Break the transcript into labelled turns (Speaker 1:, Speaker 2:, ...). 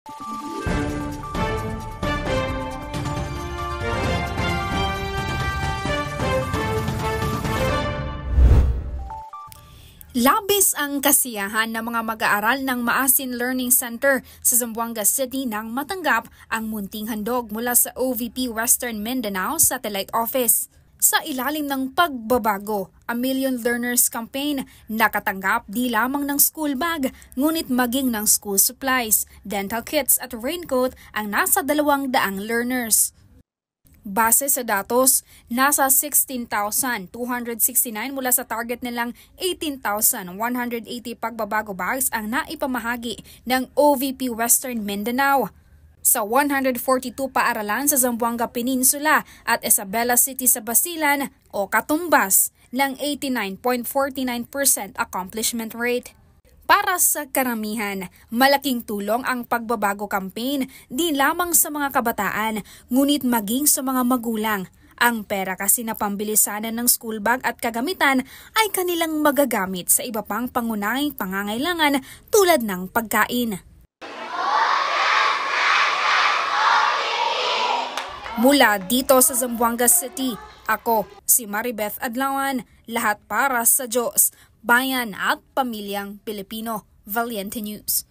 Speaker 1: Labis ang kasiyahan ng mga mag-aaral ng Maasin Learning Center sa Zamboanga City nang matanggap ang munting handog mula sa OVP Western Mindanao Satellite Office. Sa ilalim ng pagbabago, A Million Learners Campaign, nakatanggap di lamang ng school bag, ngunit maging ng school supplies, dental kits at raincoat ang nasa 200 learners. Base sa datos, nasa 16,269 mula sa target nilang 18,180 pagbabago bags ang naipamahagi ng OVP Western Mindanao. Sa 142 paaralan sa Zamboanga Peninsula at Isabela City sa Basilan o katumbas ng 89.49% accomplishment rate. Para sa karamihan, malaking tulong ang pagbabago campaign di lamang sa mga kabataan, ngunit maging sa mga magulang. Ang pera kasi na pambilisanan ng school bag at kagamitan ay kanilang magagamit sa iba pang pangunahing pangangailangan tulad ng pagkain. Mula dito sa Zamboanga City, ako si Maribeth Adlawan, lahat para sa Diyos, Bayan at Pamilyang Pilipino. Valiente News.